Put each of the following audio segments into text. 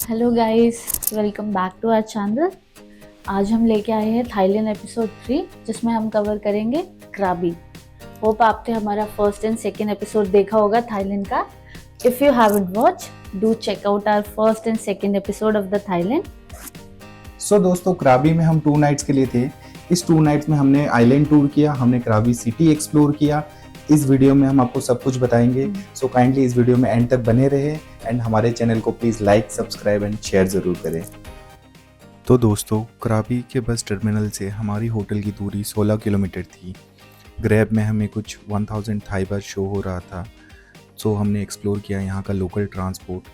Hello guys, welcome back to our channel. आज हम लेके आए हैं थाईलैंड एपिसोड 3, जिसमें हम कवर करेंगे क्राबी। होप आपने हमारा फर्स्ट एंड सेकेंड एपिसोड देखा होगा थाईलैंड का। If you haven't watch, do check out our first and second episode of the Thailand. दोस्तों क्राबी में हम 2 नाइट्स के लिए थे। इस 2 नाइट्स में हमने आइलैंड टूर किया, हमने क्राबी सिटी एक्सप्लोर किया। इस वीडियो में हम आपको सब कुछ बताएंगे। सो काइंडली इस वीडियो में एंड तक बने रहे एंड हमारे चैनल को please like, subscribe and share ज़रूर करें। तो दोस्तों क्राबी के बस टर्मिनल से हमारी होटल की दूरी 16 किलोमीटर थी। ग्रैब में हमें कुछ 1000 थाई बात शो हो रहा था। सो हमने एक्सप्लोर किया यहाँ का लोकल ट्रांसपोर्ट।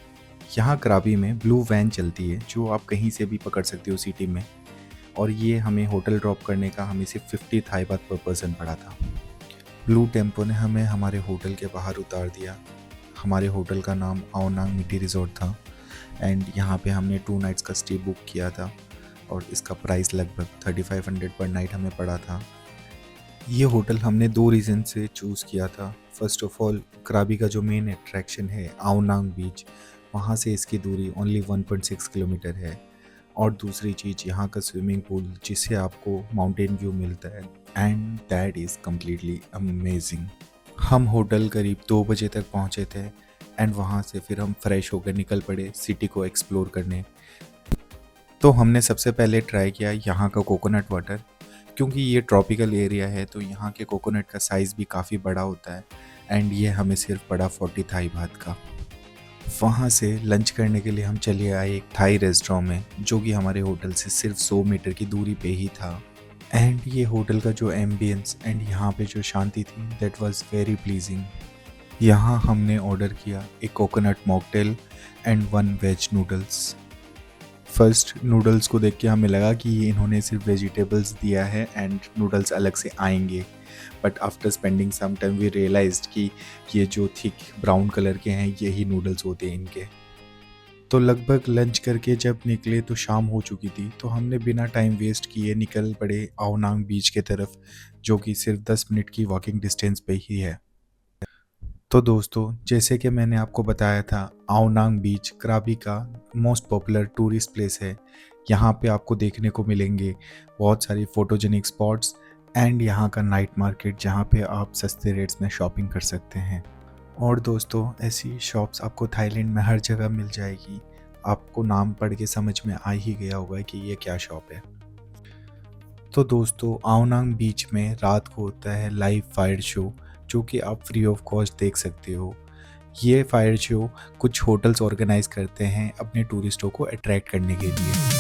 यहाँ क्राबी में ब्लू वैन चलती है जो आप कहीं से भी पकड़ सकते हो सिटी में, और ये हमें होटल ड्रॉप करने का हमें सिर्फ 50 थाई बात पर पर्सन पड़ा था। ब्लू टेम्पो ने हमें हमारे होटल के बाहर उतार दिया। हमारे होटल का नाम आओ नांग मिटी रिजॉर्ट था एंड यहाँ पे हमने 2 नाइट्स का स्टे बुक किया था और इसका प्राइस लगभग 3500 पर नाइट हमें पड़ा था। ये होटल हमने 2 रीज़न से चूज़ किया था। फर्स्ट ऑफ ऑल, क्राबी का जो मेन अट्रैक्शन है आओनांग बीच, वहाँ से इसकी दूरी ओनली 1.6 किलोमीटर है। और दूसरी चीज़ यहाँ का स्विमिंग पूल, जिससे आपको माउंटेन व्यू मिलता है and that is completely amazing. हम होटल करीब 2 बजे तक पहुँचे थे एंड वहाँ से फिर हम फ्रेश होकर निकल पड़े सिटी को एक्सप्लोर करने। तो हमने सबसे पहले ट्राई किया यहाँ का कोकोनट वाटर। क्योंकि ये ट्रॉपिकल एरिया है तो यहाँ के कोकोनट का साइज़ भी काफ़ी बड़ा होता है एंड ये हमें सिर्फ पड़ा 40 थाई बात का। वहाँ से लंच करने के लिए हम चले आए एक थाई रेस्टोरेंट में, जो कि हमारे होटल से सिर्फ 100 मीटर की दूरी पे ही था। एंड ये होटल का जो एम्बियंस एंड यहाँ पे जो शांति थी, दैट वाज वेरी प्लीजिंग। यहाँ हमने ऑर्डर किया एक coconut mocktail and 1 veg noodles. First noodles को देख के हमें लगा कि ये इन्होंने सिर्फ वेजिटेबल्स दिया है एंड नूडल्स अलग से आएंगे, but after spending some time we realized कि ये जो थिक ब्राउन कलर के हैं यही नूडल्स होते हैं इनके। तो लगभग लंच करके जब निकले तो शाम हो चुकी थी, तो हमने बिना टाइम वेस्ट किए निकल पड़े आओनांग बीच के तरफ, जो कि सिर्फ 10 मिनट की वॉकिंग डिस्टेंस पे ही है। तो दोस्तों, जैसे कि मैंने आपको बताया था, आओनांग बीच क्राबी का मोस्ट पॉपुलर टूरिस्ट प्लेस है। यहाँ पे आपको देखने को मिलेंगे बहुत सारी फोटोजेनिक स्पॉट्स एंड यहाँ का नाइट मार्केट, जहाँ पे आप सस्ते रेट्स में शॉपिंग कर सकते हैं। और दोस्तों, ऐसी शॉप्स आपको थाईलैंड में हर जगह मिल जाएगी। आपको नाम पढ़ के समझ में आ ही गया होगा कि ये क्या शॉप है। तो दोस्तों, आओनांग बीच में रात को होता है लाइव फायर शो, जो कि आप फ्री ऑफ कॉस्ट देख सकते हो। ये फायर शो कुछ होटल्स ऑर्गेनाइज करते हैं अपने टूरिस्टों को अट्रैक्ट करने के लिए।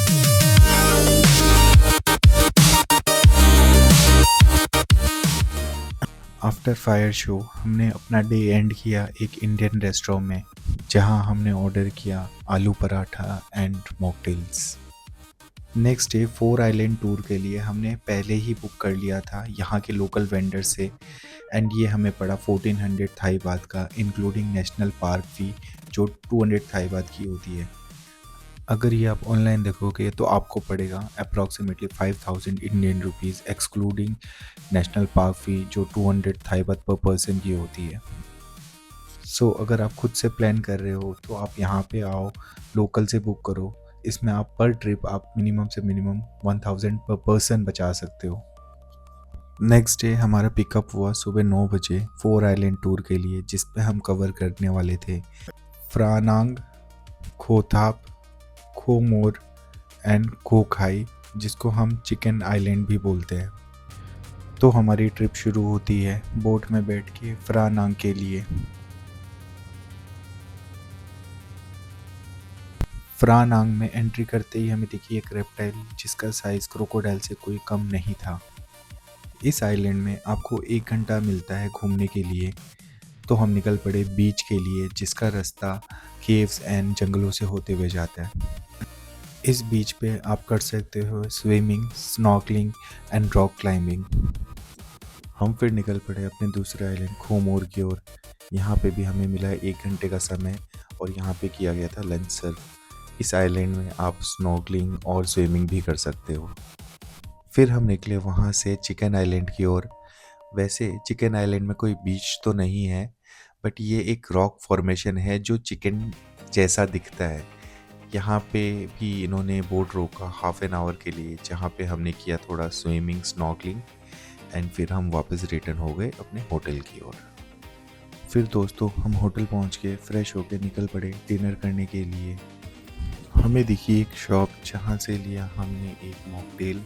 आफ्टर फायर शो हमने अपना डे एंड किया एक इंडियन रेस्टोरेंट में, जहां हमने ऑर्डर किया आलू paratha and mocktails. Next day 4 island tour के लिए हमने पहले ही बुक कर लिया था यहाँ के लोकल वेंडर से एंड ये हमें पड़ा 1400 थाई बात का, इंक्लूडिंग नेशनल पार्क फी जो 200 थाई बात की होती है। अगर ये आप ऑनलाइन देखोगे तो आपको पड़ेगा approximately 5000 Indian rupees, excluding national park fee जो 200 थाई बात पर पर्सन की होती है। सो अगर आप खुद से प्लान कर रहे हो तो आप यहाँ पे आओ, लोकल से बुक करो। इसमें आप पर ट्रिप आप मिनिमम से मिनिमम 1000 पर पर्सन बचा सकते हो। नेक्स्ट डे हमारा पिकअप हुआ सुबह 9 बजे 4 आइलैंड टूर के लिए, जिस पे हम कवर करने वाले थे फ्रा नांग, खो थाप, खो मोर एंड खो खाई, जिसको हम चिकन आइलैंड भी बोलते हैं। तो हमारी ट्रिप शुरू होती है बोट में बैठ के फ्रा नांग के लिए। फ्रा नांग में एंट्री करते ही हमें दिखी एक रेप्टाइल, जिसका साइज़ क्रोकोडाइल से कोई कम नहीं था। इस आइलैंड में आपको 1 घंटा मिलता है घूमने के लिए। तो हम निकल पड़े बीच के लिए, जिसका रास्ता केव्स एंड जंगलों से होते हुए जाता है। इस बीच पे आप कर सकते हो swimming, snorkelling and rock climbing. हम फिर निकल पड़े अपने दूसरे आइलैंड खोमोर की ओर। यहाँ पे भी हमें मिला है 1 घंटे का समय और यहाँ पे किया गया था लंच सर्व। इस आइलैंड में आप स्नॉर्कलिंग और स्विमिंग भी कर सकते हो। फिर हम निकले वहाँ से चिकन आइलैंड की ओर। वैसे चिकन आइलैंड में कोई बीच तो नहीं है, बट ये एक रॉक फॉर्मेशन है जो चिकन जैसा दिखता है। यहाँ पे भी इन्होंने बोट रोका हाफ एन आवर के लिए, जहाँ पे हमने किया थोड़ा स्विमिंग स्नॉर्कलिंग एंड फिर हम वापस रिटर्न हो गए अपने होटल की ओर। फिर दोस्तों हम होटल पहुँच के फ्रेश होके निकल पड़े डिनर करने के लिए। हमें दिखी एक शॉप जहाँ से लिया हमने एक मॉकटेल।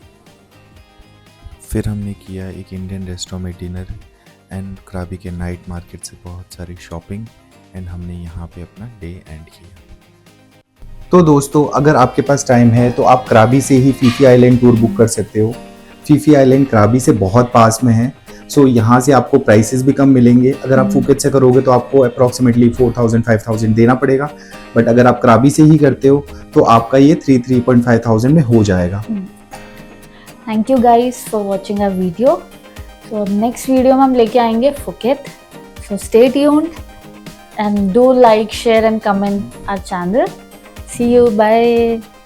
फिर हमने किया एक इंडियन रेस्टोरेंट में डिनर एंड क्राबी के नाइट मार्केट से बहुत सारी शॉपिंग एंड हमने यहाँ पे अपना डे एंड किया। तो दोस्तों अगर आपके पास टाइम है तो आप क्राबी से ही फीफी आइलैंड टूर बुक कर सकते हो। फीफी आइलैंड क्राबी से बहुत पास में है, सो यहाँ से आपको प्राइसेस भी कम मिलेंगे। अगर आप फुकेट से करोगे तो आपको अप्रॉक्सीमेटली 4000-5000 देना पड़ेगा, बट अगर आप क्राबी से ही करते हो तो आपका ये 3-3.5 में हो जाएगा। Thank you guys for watching our video. तो नेक्स्ट वीडियो में हम लेके आएंगे Phuket. So stay tuned and do like, share and comment our channel. See you, bye.